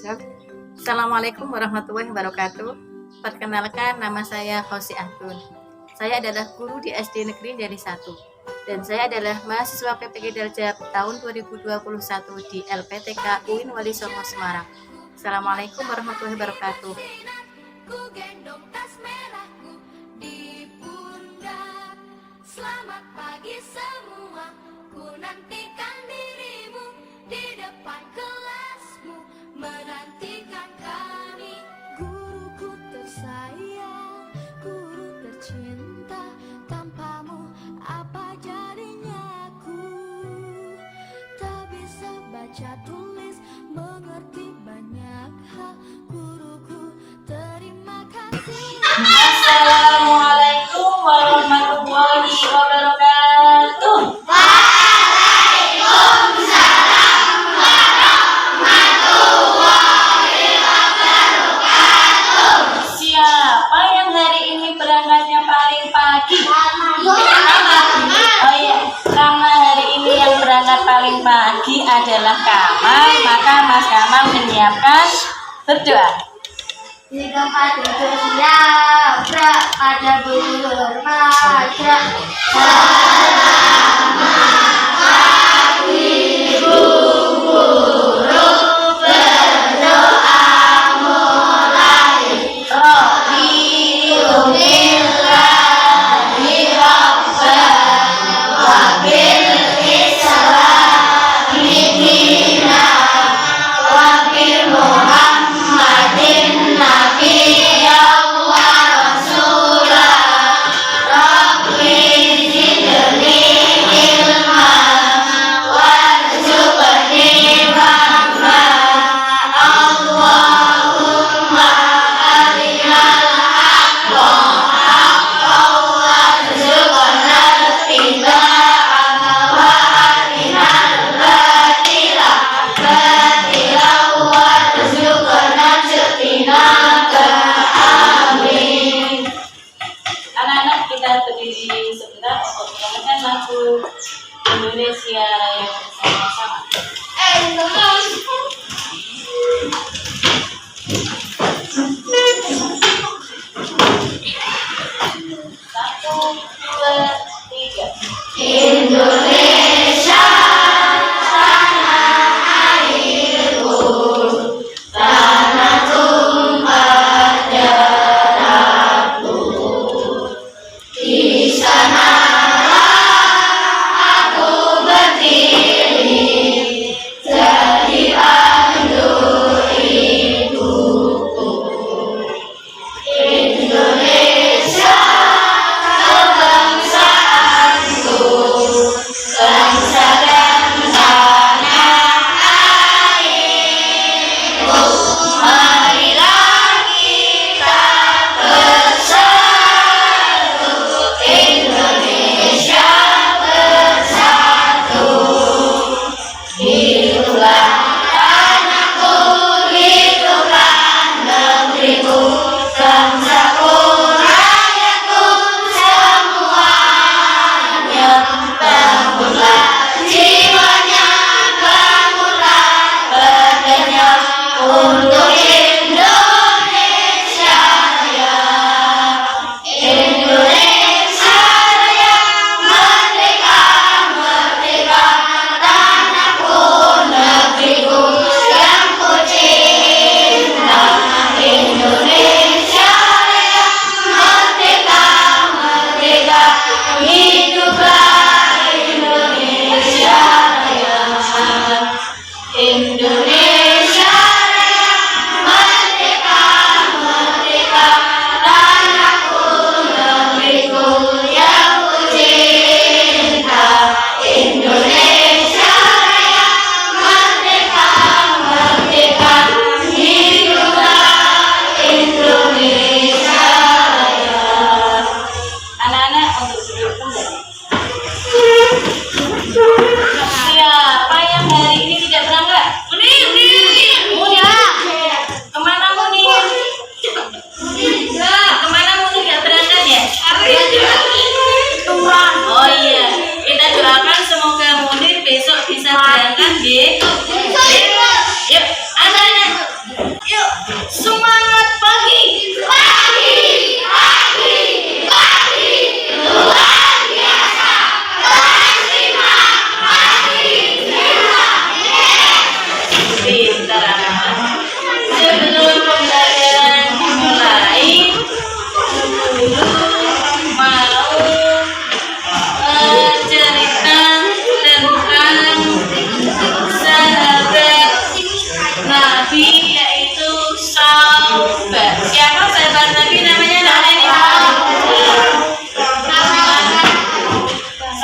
Assalamualaikum warahmatullahi wabarakatuh. Perkenalkan, nama saya Hosi Antun. Saya adalah guru di SD Negeri Jari 1 dan saya adalah mahasiswa PPG Daljab tahun 2021 di LPTK UIN Wali Songo Semarang. Assalamualaikum warahmatullahi wabarakatuh. Selamat pagi semua, ku nantikan dirimu di depan kelasmu, menantikan kami. Guruku tersayang, guru tercinta, tanpamu apa jadinya aku? Tak bisa baca tulis, mengerti banyak hal, guruku terima kasih. Assalamualaikum warahmatullahi wabarakatuh. Waalaikumsalam warahmatullahi wabarakatuh. Siapa yang hari ini berangkatnya paling pagi? Oh iya, karena hari ini yang berangkat paling pagi adalah Kamal, maka Mas Kamal menyiapkan berdoa. Jika pada siap, pada bermatra. Selamat pagi Bu Guru, berdoa mulai. Robiumillahi Rabbal wabil Islami dina wabil Muhammadin nabiyya wa rasulah. Rabbi zidni ilman warzuqni fahman. Allahumma arinal haqqa haqqan warzuqna ittiba'ah wa arinal batila batilan warzuqna ijtinabah. Amin. Anak-anak, kita berdiri sebentar untuk menyanyikan lagu Indonesia Raya bersama-sama. Satu, dua, tiga. Indonesia tanah airku, tanah tumpah darahku. Di sanalah aku berdiri, jadi pandu hidupku. Indonesia kebangsaanku,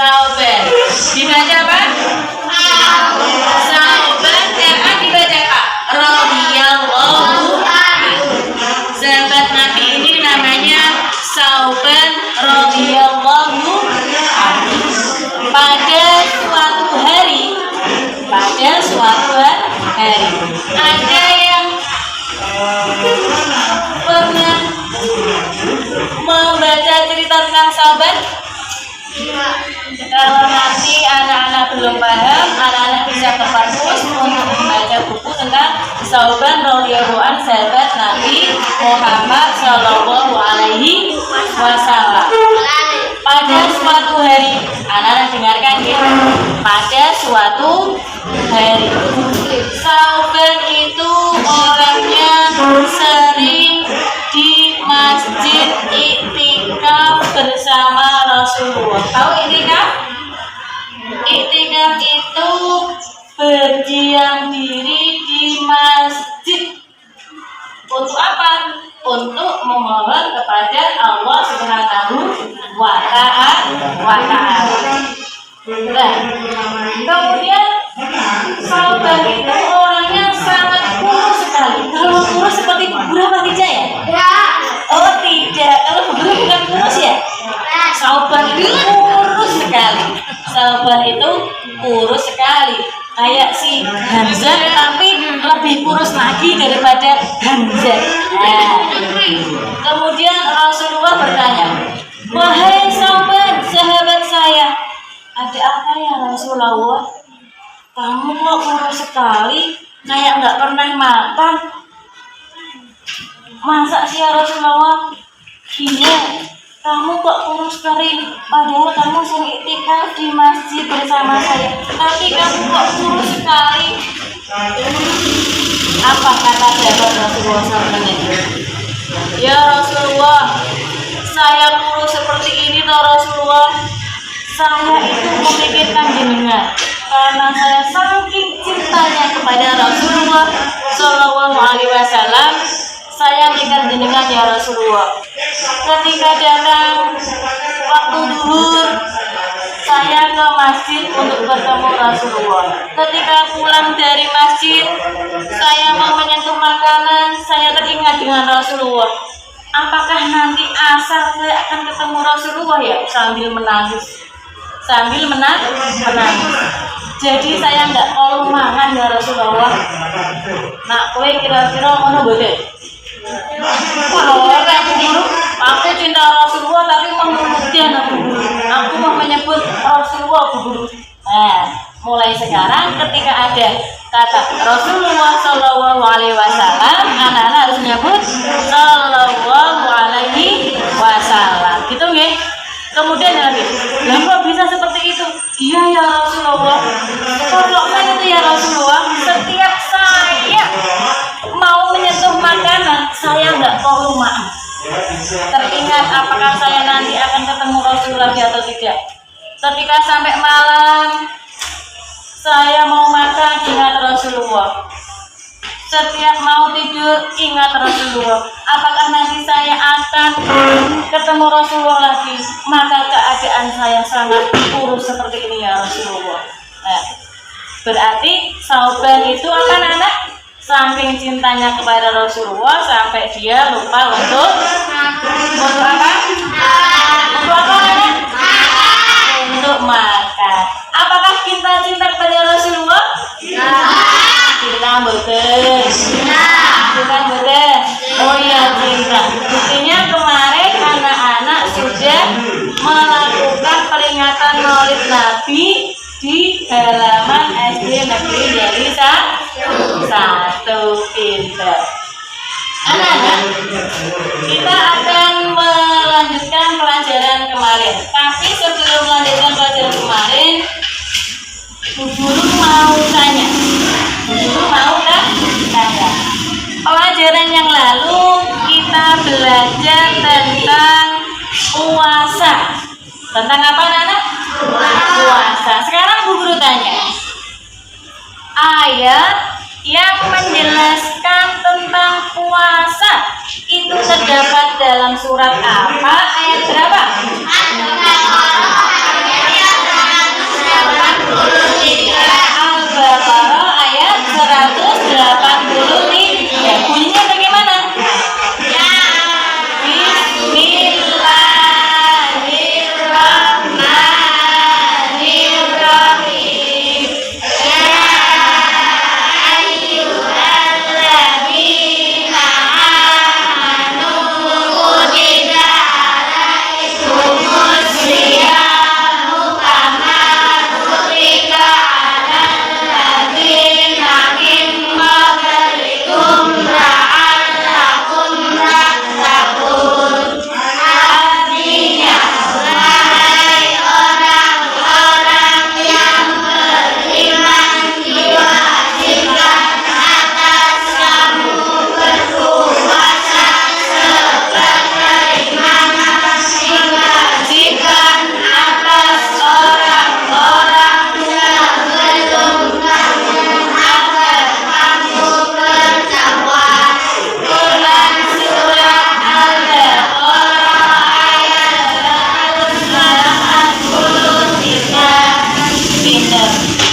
Sauban. Dibaca apa? Sauban. RA dibaca apa? Radhiyallahu anhu. Sahabat Nabi ini namanya Sauban radhiyallahu anhu. Pada suatu hari ada yang pernah membaca cerita tentang Sauban? Kalau nanti anak-anak belum paham, anak-anak bisa ke perpus untuk membaca buku tentang Sauban radhiyallahu anhu, sahabat Nabi Muhammad Shallallahu Alaihi Wasallam. Pada suatu hari, anak-anak dengarkan ya. Pada suatu hari, Sauban itu orangnya sering di masjid iktikaf bersama Rasulullah. Tahu iktikaf? Iktikaf itu berdiam diri di masjid. Untuk apa? Untuk memohon kepada Allah Subhanahu wa Ta'ala. Nah, kemudian Sauban itu orangnya sangat kurus sekali. Kalau kurus seperti berapa Tija ya? Oh tidak, kalau begitu bukan kurus ya? Sauban itu kurus sekali. Sauban itu kurus sekali. Kayak si Hamzah tapi lebih kurus lagi daripada Hamzah. Nah, kemudian Rasulullah bertanya, wahai Sauban, sahabat saya, ada apa ya Rasulullah? Kamu kok kurus sekali, kayak nggak pernah makan. Masa sih ya Rasulullah? Iya, kamu kok kurus kering, padahal kamu sering iktikaf di masjid bersama saya, tapi kamu kok kurus sekali. Apa kata sahabat Rasulullah SAW? Ya Rasulullah, saya kurus seperti ini toh Rasulullah. Saya itu memikirkan jenengan karena saya saking cintanya kepada Rasulullah Shallallahu Alaihi Wasallam. Saya mikir jenengan ya Rasulullah. Ketika datang waktu duhur, saya ke masjid untuk bertemu Rasulullah. Ketika pulang dari masjid, saya mau menyentuh makanan, saya teringat dengan Rasulullah. Apakah nanti asar saya akan ketemu Rasulullah ya? Sambil menangis. Jadi saya nggak kalau mangan ya Rasulullah. Nak kowe kira-kira ngono boleh? Aku cinta Rasulullah tapi kemudian aku mau menyebut Rasulullah guru. Nah, mulai sekarang ketika ada kata Rasulullah Shallallahu Alaihi Wasallam, anak-anak harus menyebut Shallallahu Alaihi Wasallam. Gitu nggih? Kemudian lagi, kok bisa seperti itu? Iya ya Rasulullah. Kalau saya itu ya Rasulullah, setiap saya mau menyentuh makanan, saya nggak perlu maaf. Teringat apakah saya nanti akan ketemu Rasulullah atau tidak. Ketika sampai malam, saya mau makan, ingat Rasulullah. Setiap mau tidur, ingat Rasulullah. Apakah nanti saya akan ketemu Rasulullah lagi? Maka keadaan saya sangat kurus seperti ini ya Rasulullah. Nah, berarti Sauban itu anak-anak saking cintanya kepada Rasulullah sampai dia lupa untuk apa? Untuk apa anak? Untuk makan. Apakah kita cinta kepada Rasulullah? Cinta betul. Cinta betul. Oh iya cinta. Buktinya kemarin anak-anak sudah melakukan peringatan Maulid Nabi di halaman SD Negeri Jari 1 Pinter. Anak-anak, kita akan melanjutkan pelajaran kemarin. Tapi sebelum melanjutkan pelajaran kemarin, Bu Guru mau tanya. Pelajaran yang lalu kita belajar tentang puasa. Tentang apa anak-anak? Puasa. Sekarang Bu Guru tanya, ayat yang menjelaskan tentang puasa itu terdapat dalam surat apa? Ayat berapa?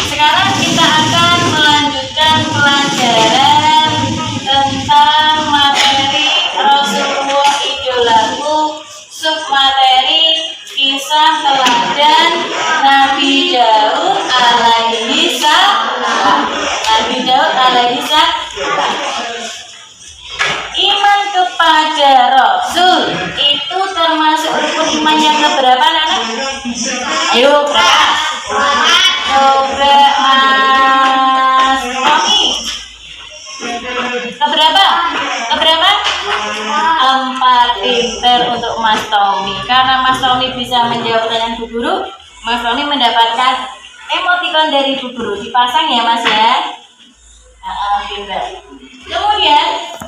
Sekarang kita akan melanjutkan pelajaran tentang materi Rasulullah idolaku, submateri kisah teladan Nabi Daud alaihi salam. Nabi Daud alaihi salam. Iman kepada Rasul itu termasuk rukun iman yang keberapa, anak? Ayo berapa? Coba Mas Tommy. Keberapa? Keberapa? 4 pinter untuk Mas Tommy. Karena Mas Tommy bisa menjawab pertanyaan Bu Guru, Mas Tommy mendapatkan emoticon dari Bu Guru. Dipasang ya Mas ya. Pinter. Kemudian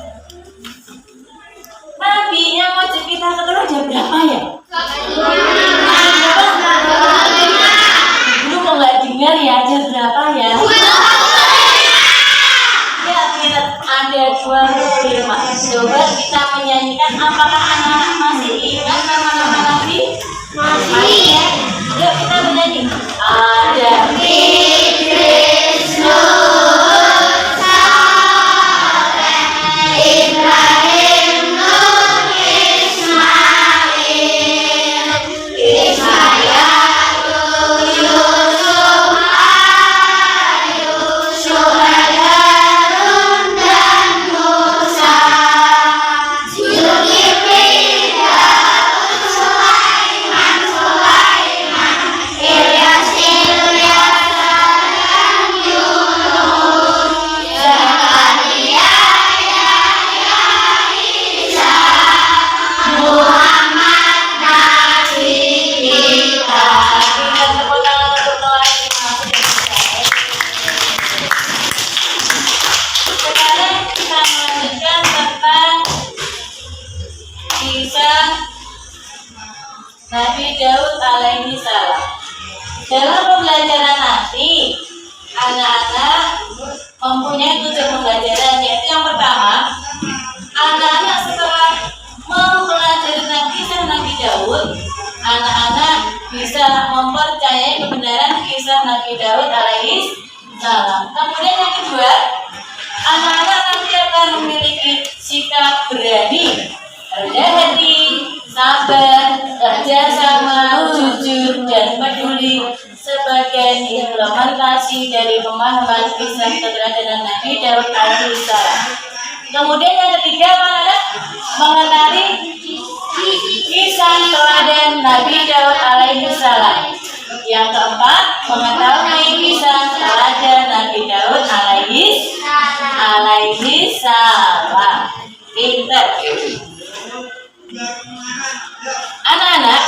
Nabi yang wajib kita ketemu jam berapa ya? Dulu kok nggak dengar ya, jam berapa ya? Ya, ada 25. Coba kita menyanyikan. Apakah anak-anak masih ingat nama-nama Nabi? Masih ya? Yuk kita menyanyi. Ada Idris, Nuh, Saleh, Ibrahim, Nuh, Ismail, Ismail, Yusuf, Ayub, Syuhada, dan Musa, Zulkifli, Daud, Sulaiman, Ilyas, dan Yunus, Zakaria, Yahya, Isa, Muhammad, Nabi kita. Kita tepuk tangan untuk kelas 5. Sekarang kita melanjutkan tentang kisah Nabi Daud alaihi salam. Dalam pembelajaran nanti, anak-anak mempunyai 7 pembelajaran, yaitu yang pertama, anak-anak setelah mempelajari tentang kisah Nabi Daud, anak-anak bisa mempercayai kebenaran kisah Nabi Daud alaihi salam. Kemudian yang kedua, anak-anak nanti akan memiliki sikap berani, rendah hati, sabar, kerjasama, jujur, dan peduli sebagai implementasi dari pemahaman kisah keteladanan Nabi Daud alaihi salam. Kemudian yang ketiga, anak-anak mengenali kisah teladan Nabi Daud alaihi salam. Yang keempat, mengetahui kisah teladan Nabi Daud alaihi salam. Pinter. Anak-anak,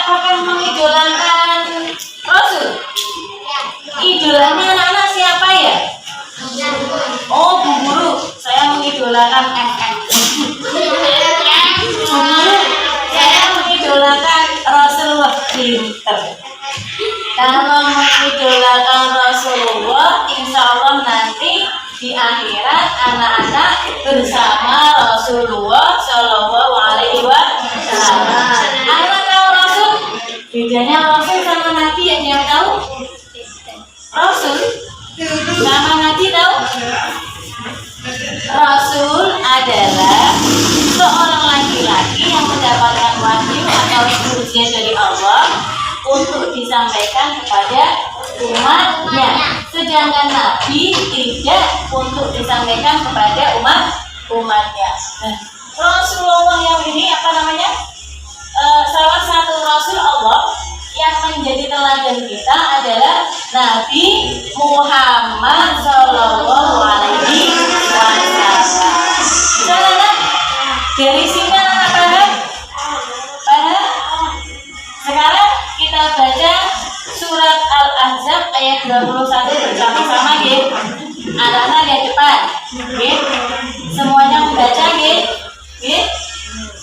apakah mengidolakan Rasul? Idolanya anak-anak siapa ya? Oh, Bu Guru, saya mengidolakan Bu Guru, saya mengidolakan Rasulullah. Pinter. Kalau mengidolakan Rasulullah, insya Allah nanti di akhirat anak-anak bersama Rasulullah Shallallahu Alaihi Wasallam. Anak tahu Rasul? Bedanya Rasul sama Nabi yang tahu? Rasul sama Nabi tahu? Rasul adalah seorang laki-laki yang mendapatkan wahyu atau instruksi dari Allah untuk disampaikan kepada umatnya. Sedangkan Nabi tidak untuk disampaikan kepada umatnya. Nah, Rasulullah yang ini apa namanya? Salah satu Rasul Allah yang menjadi teladan kita adalah Nabi Muhammad Sallallahu Alaihi Wasallam. Saudara, dari sini anak paham? Paham? Sekarang kita baca surat Al-Ahzab ayat 21 bersama-sama ya. Anak-anak lihat depan. Ya. Semuanya membaca ya. Ya.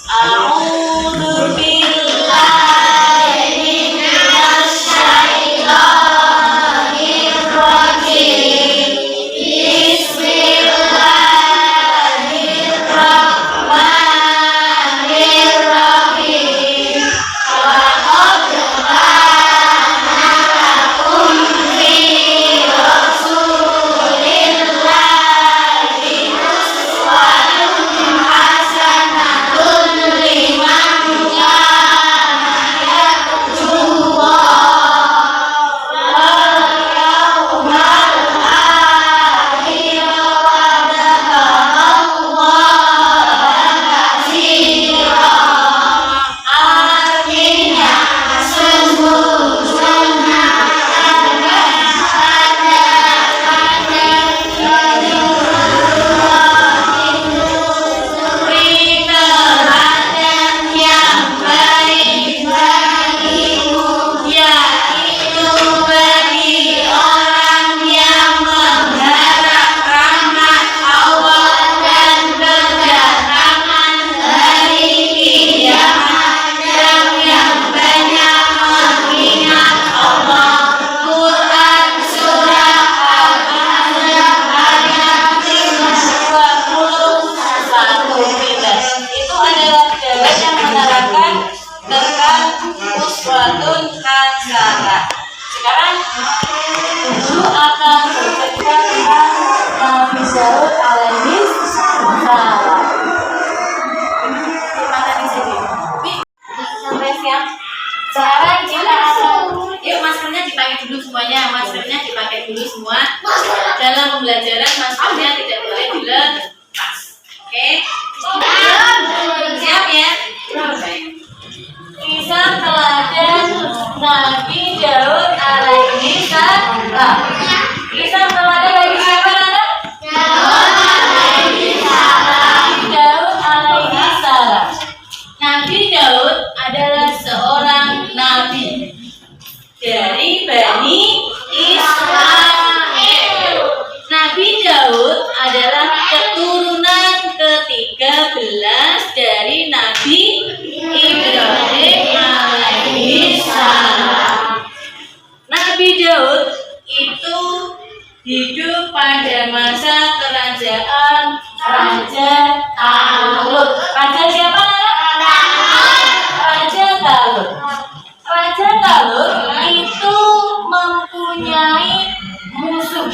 A'udzu billahi minasy syaithanir rajim. Bismillahirrahmanirrahim. Laqad kana Harun Hansara. Sekarang Ibu akan bercerita tentang Nabi Daud alaihi salam. Mata di sini. Sampai siap. Sekarang kita akan, yuk maskernya dipakai dulu semuanya. Maskernya dipakai dulu semua. Dalam pembelajaran maskernya tidak boleh dilepas. Oke? Siap ya? Baik. Kisah teladan Nabi Daud alaihi salam. Kisah teladan bagi siapa Nana? Nabi Daud alaihi salam. Nabi Daud adalah seorang nabi dari Bani Israel. Nabi Daud adalah keturunan ke-13 dari Nabi Ibrahim alaihi salam. Nabi Daud itu hidup pada masa kerajaan Raja Talut. Raja siapa Nana? Raja Talut. Raja Talut itu mempunyai musuh.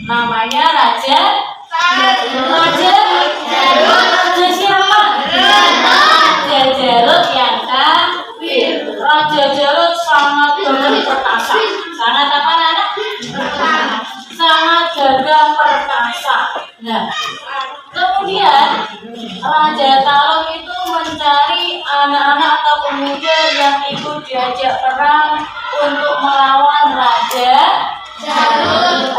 Namanya Raja siapa? Raja Jalut yang kafir. Raja Jalut sangat gagah perkasa. Sangat apa Nana? Sangat gagah perkasa. Nah, kemudian Raja Talut itu mencari anak-anak atau pemuda yang ikut diajak perang untuk melawan Raja Jalut.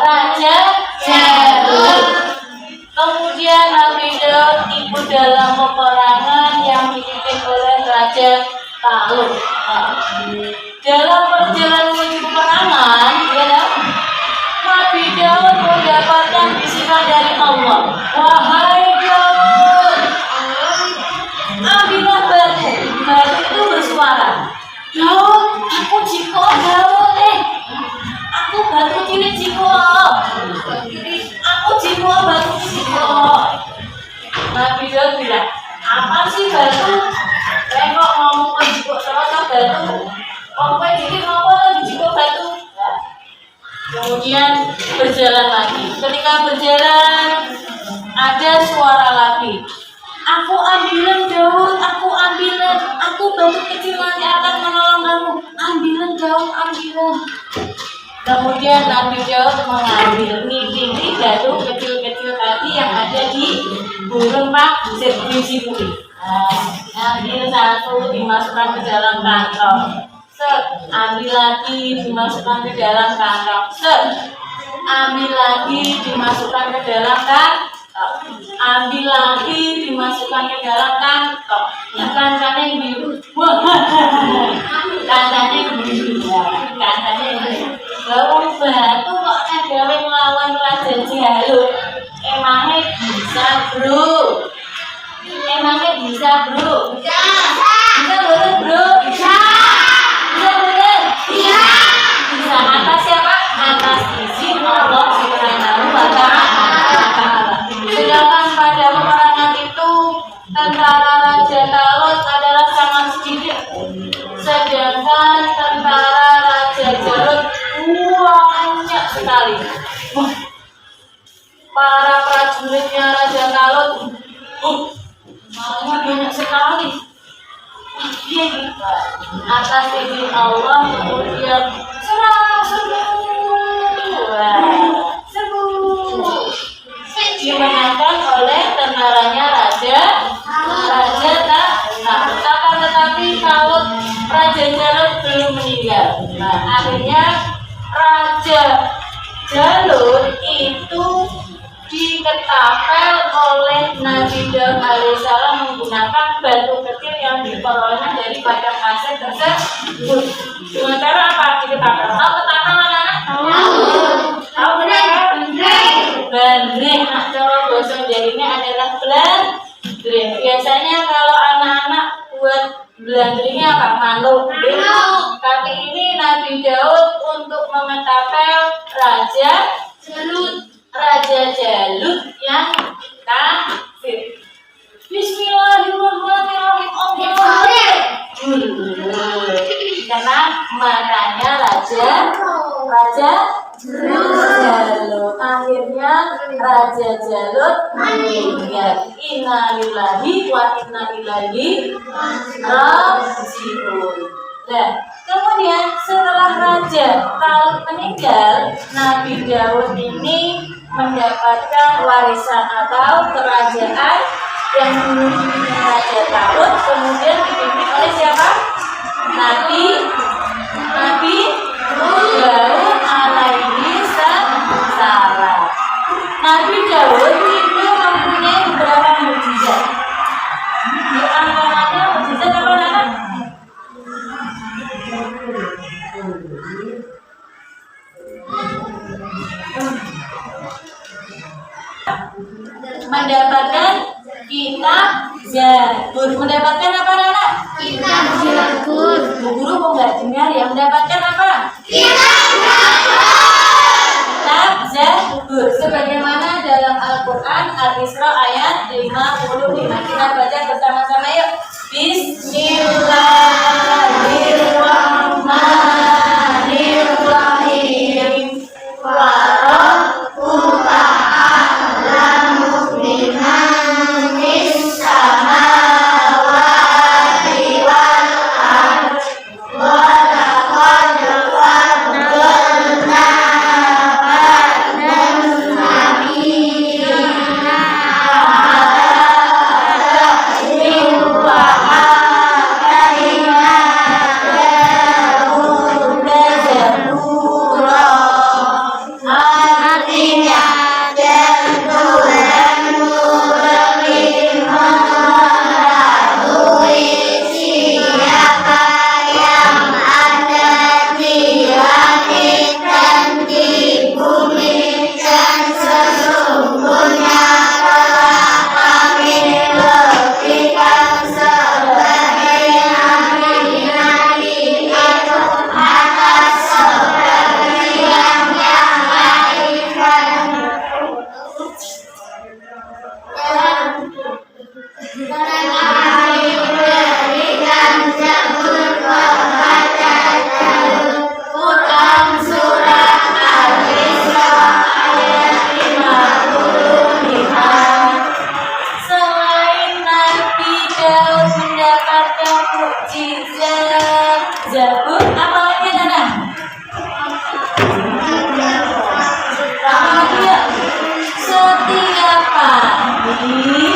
Kemudian Nabi Daud ikut dalam peperangan yang dipimpin oleh Raja Talut. Dalam perjalanan menuju peperangan, Nabi Daud mendapatkan bisikan dari Allah. Wahai Daud, ambillah batu. Batu itu bersuara. Daud, aku jiko Daud aku batu cilik jiko. Aku jiko batu jiko. Nabi Daud bilang, apa sih batu? Kok ngomong jiko sama batu? Ngomong jadi ngomong lagi jiko batu. Kemudian berjalan lagi. Ketika berjalan, ada suara lagi. Aku ambilan Daud, aku ambilan. Aku batu kecil nanti akan menolong kamu. Ambilan Daud, ambilan. Kemudian Nabi Daud mengambil nih batu kecil-kecil tadi yang ada di burung pasir di Sipuri. Ambil satu, dimasukkan ke dalam kantong. Ambil lagi, dimasukkan ke dalam kantong. Ambil lagi, dimasukkan ke dalam kantong. Ambil lagi, dimasukkan ke dalam kantong. Yang kancanya yang biru. Kancanya yang biru. Kancanya yang biru. Bawang batu kok negara melawan Raja Jalut. Emangnya bisa bro? Emangnya bisa bro? Bisa boleh bro? Bisa boleh? Bisa atas siapa? Atas izin Allah Subhanahu wa ta'ala. Sedangkan pada peperangan itu tentara Raja Talut adalah sangat sedikit. Sedangkan tentara Raja Jalut banyak sekali. Para prajuritnya Raja Talut banyak sekali. Atas izin Allah kemudian dimenangkan oleh tentaranya Raja Talut. Tetapi Talut Raja Jalut belum meninggal. Nah, akhirnya Raja Jalut itu diketapel oleh Nabi Daud alaihissalam menggunakan batu kecil yang diperoleh dari padang pasir tersebut. Sementara apa diketapel? Tahu ketapel anak-anak? Tahu ketapel? Bandreng. Nah, cara bahasa Jawanya adalah bandreng. Biasanya kalau anak-anak buat belandringnya apa? Manuk. Kali ini Nabi Daud untuk mengetapel Raja Jalut yang kafir. Bismillahirrahmanirrahim. Karena makanya Raja Jalut. Akhirnya Raja Jalut meninggal. Innalillahi wa inna ilaihi raji'un. Nah, kemudian setelah Raja Talut meninggal, Nabi Daud ini mendapatkan warisan atau kerajaan yang dulu dipimpin Raja Talut, kemudian dipimpin oleh siapa? Nabi Daud alaihi salam. Nabi Daud itu mempunyai beberapa mukjizat. Di antaranya mukjizat apa namanya? Mendapatkan kitab Zabur. Mendapatkan apa anak? Kitab Zabur. Bu guru kok nggak dengar ya? Mendapatkan apa? Kitab Zabur. Sebagaimana dalam Al-Quran Al-Isra ayat 55. Kita baca bersama-sama yuk. Bismillahirrahmanirrahim. Rabbuka a'lamu biman fis samawati wal ardh wa laqad faddalna ba'dan nabiyyina ala ba'din wa atayna Dawuda zabura. Artinya dan Tuhan memberi mengetahui siapa yang ada di langit dan di bumi, dan sesungguhnya telah kami berikan sebagai nabi-nabi itu atas sebagian yang lainkan. Dan kami berikan Zabur kepada Daud. Quran surat Al-Isra ayat 55. Selain Nabi Daud mendapatkan mukjizat Zabur, apa lagi anak? Apa lagi ya? Setiap pagi,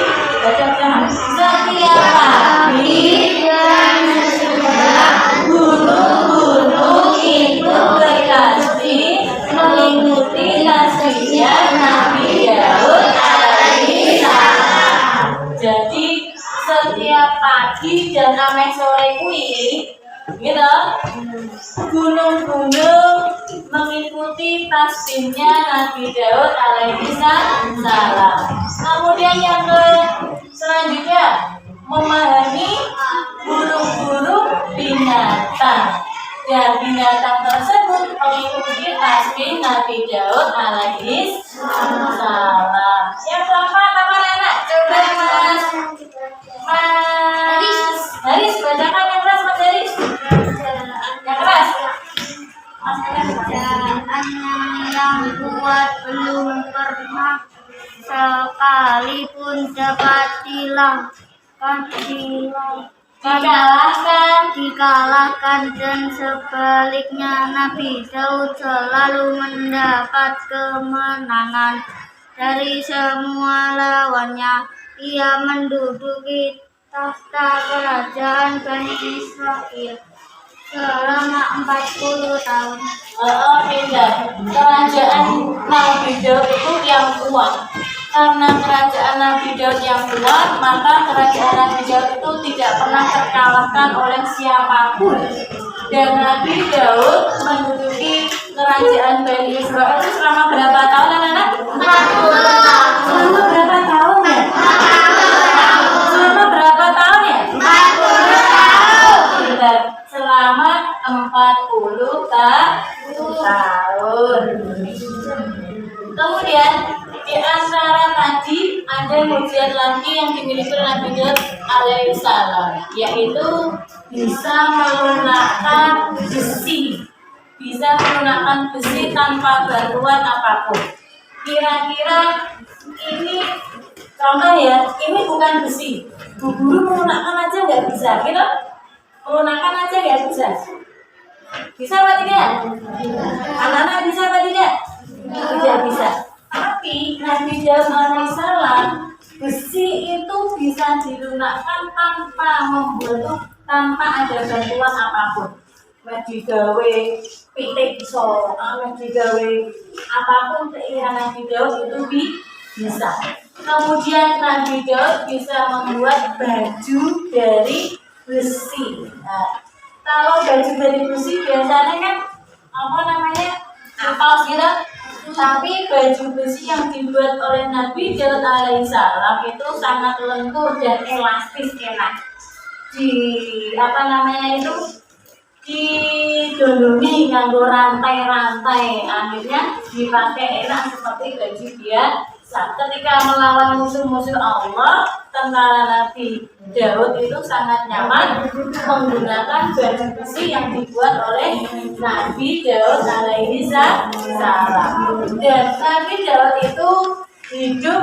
setiap pagi Dan sesudah gunung-gunung itu bertasbih mengikuti tasbihnya Nabi Daud alaihi salam. Jadi setiap pagi dan ameh sore kuwi gitu, gunung-gunung mengikuti tasbihnya Nabi Daud alaihi salam. Kemudian yang selanjutnya memahami burung-burung binatang, dan binatang tersebut mengikuti tasbih Nabi Daud alaihi salam. Yang keempat apa anak? Coba Mas Haris bacakan yang keras, Mas Haris. Yang keras. yang kuat belum pernah sekalipun dapat dikalahkan, dan sebaliknya Nabi Daud selalu mendapat kemenangan dari semua lawannya. Ia menduduki tahta kerajaan Bani Israel selama 40 tahun. Pindah. Kerajaan Nabi Daud itu yang kuat. Karena kerajaan Nabi Daud yang kuat, maka kerajaan Nabi Daud itu tidak pernah terkalahkan oleh siapapun. Dan Nabi Daud menduduki kerajaan Bani Israel itu selama berapa tahun, anak-anak? 40 tahun. Selama berapa tahun ya? Selama berapa tahun ya? 40 tahun. Pindah. Selama 40 tahun. Kemudian di antara tadi ada mukjizat lagi yang dimiliki oleh Nabi Daud alaihissalam, yaitu bisa menggunakan besi tanpa bantuan apapun. Kira-kira ini contoh ya, ini bukan besi. Bu guru menggunakan aja nggak bisa, gitu? Menggunakan aja nggak bisa. Bisa apa tidak? Anak-anak bisa apa tidak? Tidak bisa. Tapi Nabi Daud alaihissalam, besi itu bisa digunakan tanpa tanpa ada bantuan apapun. Digawe pitik iso, digawe apapun keinginan Nabi Daud itu bisa. Kemudian Nabi Daud bisa membuat baju dari besi. Nah, kalau baju dari besi biasanya kan apa namanya kaos gitu. Tapi baju besi yang dibuat oleh Nabi Daud alaihissalam itu sangat lentur dan elastis, enak. Apa namanya itu? Didolongi nganggo rantai-rantai, akhirnya dipakai enak seperti baju biasa. Ketika melawan musuh-musuh Allah, tentara Nabi Daud itu sangat nyaman menggunakan baju besi yang dibuat oleh Nabi Daud alaihi salam. Dan Nabi Daud itu hidup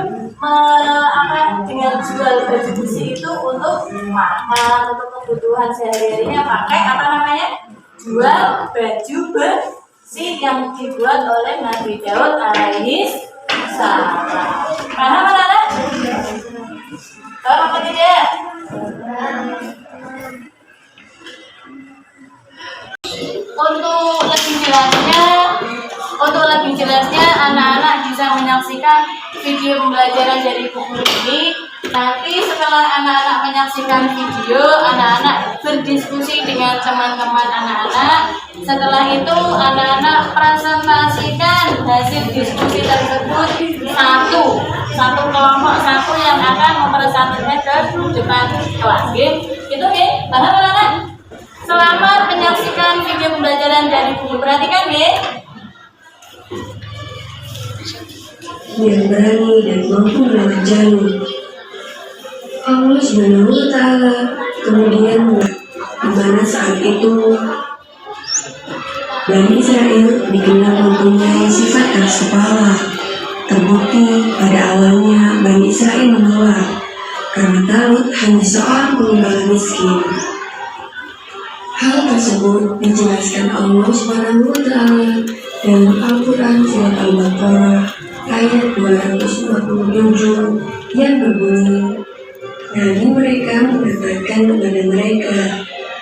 dengan jual baju besi itu untuk makan, untuk kebutuhan sehari-harinya, pakai apa namanya, jual baju besi yang dibuat oleh Nabi Daud alaihi salam. Paham anak-anak? Tahu apa tidak? Untuk lebih jelasnya anak-anak bisa menyaksikan video pembelajaran dari buku ini. Nanti setelah anak-anak menyaksikan video, anak-anak berdiskusi dengan teman-teman anak-anak. Setelah itu anak-anak presentasikan hasil diskusi tersebut satu kelompok satu yang akan mempresentasikan ke depan kelas. Itu paham anak-anak? Selamat menyaksikan video pembelajaran dari buku. Perhatikan yang berani dan mampu melawan jalur. Allah Subhanahu wa Ta'ala kemudian di mana saat itu Bani Israel dikenal mempunyai sifat keras kepala. Terbukti pada awalnya Bani Israel menolak karena Talut hanya seorang pengembala miskin. Hal tersebut dijelaskan Allah Subhanahu wa Ta'ala dalam Al-Quran surat Al-Baqarah ayat 257 yang berbunyi, "Nabi mereka mengatakan kepada mereka,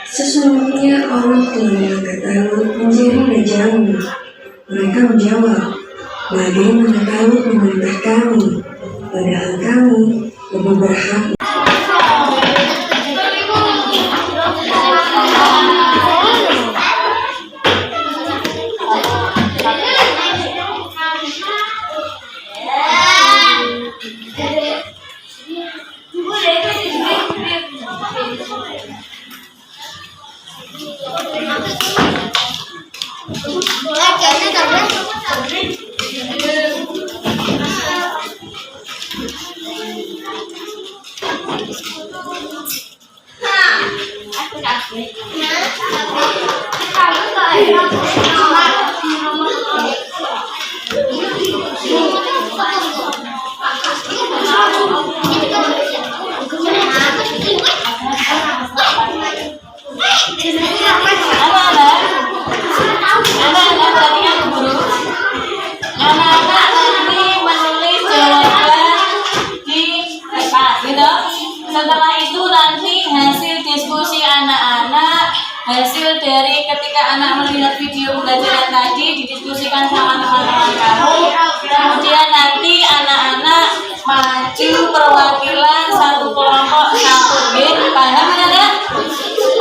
sesungguhnya Allah telah mengangkat Talut menjadi rajamu." Mereka menjawab, "Bagaimana Talut memerintah kami, padahal kami lebih berhak." Setelah itu nanti hasil diskusi anak-anak, hasil dari ketika anak melihat video pembelajaran tadi didiskusikan sama teman-teman kamu. Kemudian nanti anak-anak maju perwakilan satu kelompok satu. Paham anak-anak?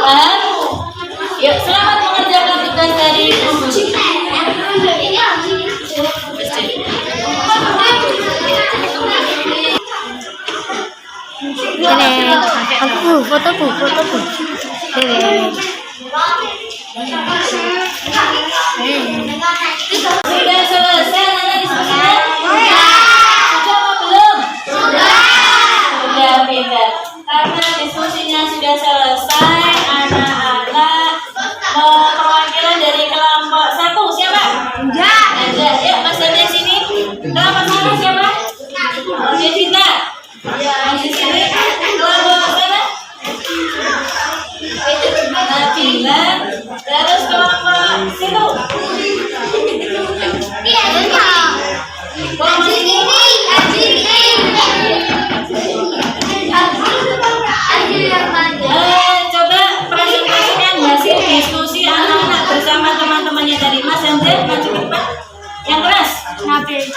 Paham? Yuk, selamat mengerjakan tugas dari guru. Fotoku. Sudah selesai anak diskusinya? Sudah apa belum? Sudah. Karena diskusinya sudah selesai, anak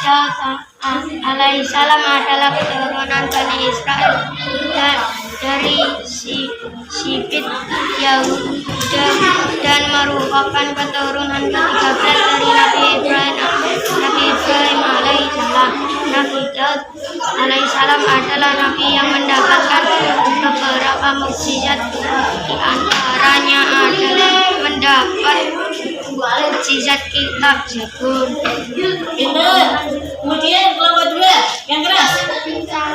Daud alaihissalam adalah keturunan Bani Israel dari Sibit Yahuda dan merupakan keturunan ke-13 dari Nabi Ibrahim alaihissalam. Nabi Daud alaihissalam adalah nabi yang mendapatkan beberapa mukjizat, di antaranya adalah mendapat mukjizat kitab Zabur. Pinter. Kemudian kelompok 2 yang keras. Yang keras.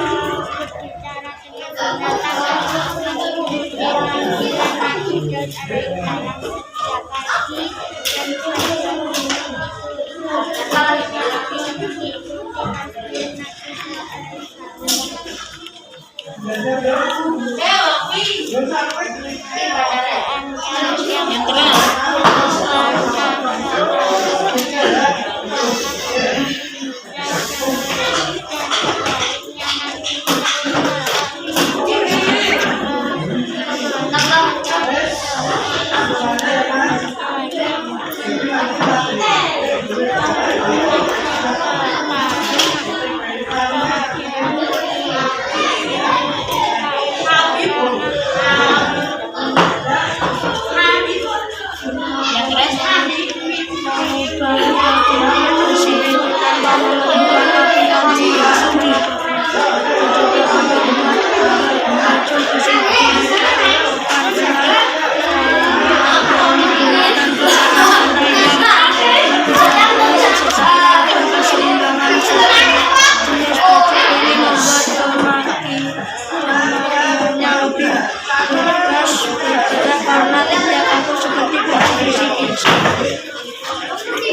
Yang keras.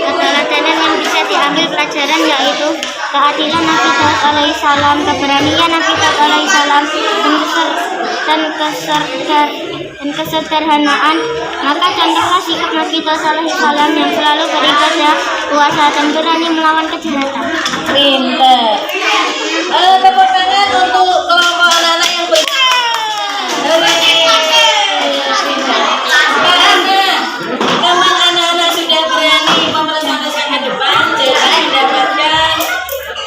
Teladan yang bisa diambil pelajaran yaitu keadilan Nabi Daud alaihissalam, keberanian Nabi Daud alaihissalam, dan kesederhanaan. Maka contohlah sikap Nabi Daud alaihissalam yang selalu beribadah, puasa, dan berani melawan kejahatan. Pinter. Tepuk tangan untuk kelompok anak-anak yang sekarangnya memang anak-anak sudah berani mempresentasikan ke depan, jadi mendapatkan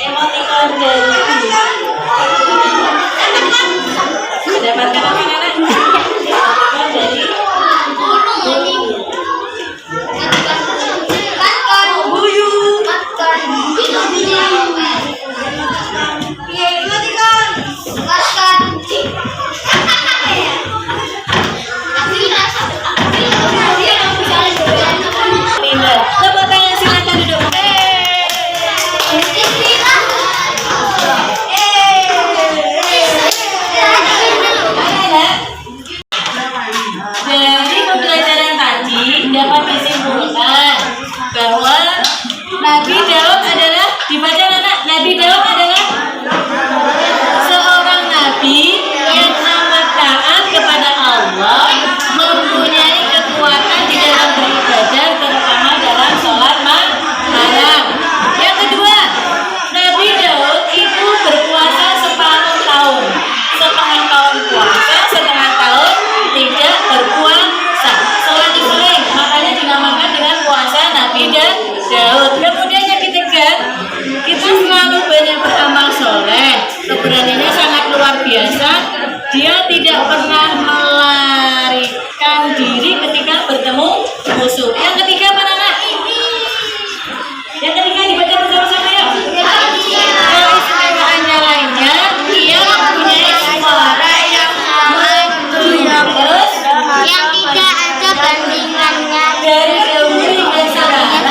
emoticon dari mendapatkan apa anak? Emoticon dari Buyu. Pinter. Tepuk tangan, silakan duduk. Dari pembelajaran tadi dapat disimpulkan bahwa Nabi Daud adalah, dibaca anak, Nabi Daud adalah seorang nabi yang amat taat kepada Allah, mempunyai kekuatan di dalam beribadah, terutama dalam sholat malam. Yang kedua, Nabi Daud itu berpuasa separuh tahun, setengah tahun puasa, setengah tahun tidak berpuasa, selang-seling, makanya dinamakan dengan puasa Nabi Daud. Kemudian yang ketiga, kita selalu banyak beramal soleh, keberaniannya sangat luar biasa. Dia tidak pernah melarikan diri ketika bertemu musuh. Yang ketiga mana nak? Yang ketiga dibaca bersama-sama ya. Keistimewaannya lainnya, dia mempunyai suara yang merdu, terus Yang tidak ada bandingannya. dari dahulu hingga sekarang,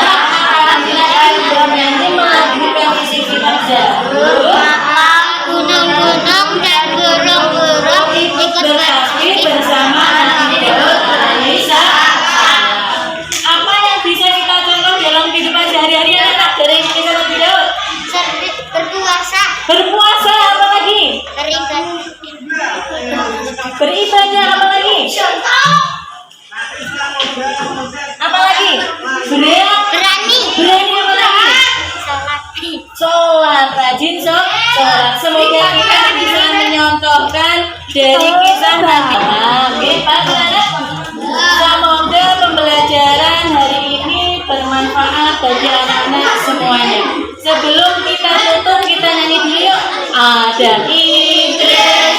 apabila Adam nanti melakukan isi kitab Zabur, Maka gunung-gunung dan burung-burung ikut bertasbih bersama Nabi Daud alaihissalam. Apa yang bisa kita contoh dalam kehidupan sehari-hari anak dari kisah Nabi Daud? berpuasa, Berpuasa, apa lagi? Beribadah, apa lagi? Apa lagi? berani, Berani, apa lagi? Sholat, rajin sholat. Semoga kita bisa menyontohkan dari kisah Nabi. Oke, Pak Saudara. Semoga pembelajaran hari ini bermanfaat bagi anak-anak semuanya. Sebelum kita tutup, kita nyanyi dulu yuk. Ada Idris,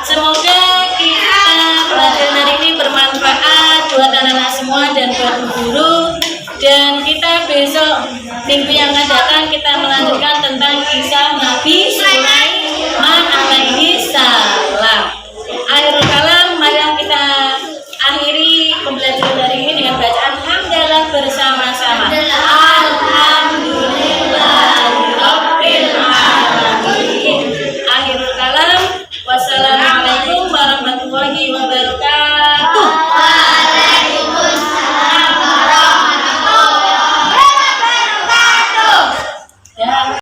semoga kita pelajaran hari ini bermanfaat buat anak-anak semua dan buat guru. Dan kita besok minggu yang akan datang kita melanjutkan tentang kisah Nabi Sulaiman alaihi salam. Akhirul kalam, mari kita akhiri pembelajaran hari ini dengan bacaan hamdalah bersama-sama. Alhamdulillahirabbil alamin. Akhirul kalam. Wassalamualaikum warahmatullahi wabarakatuh.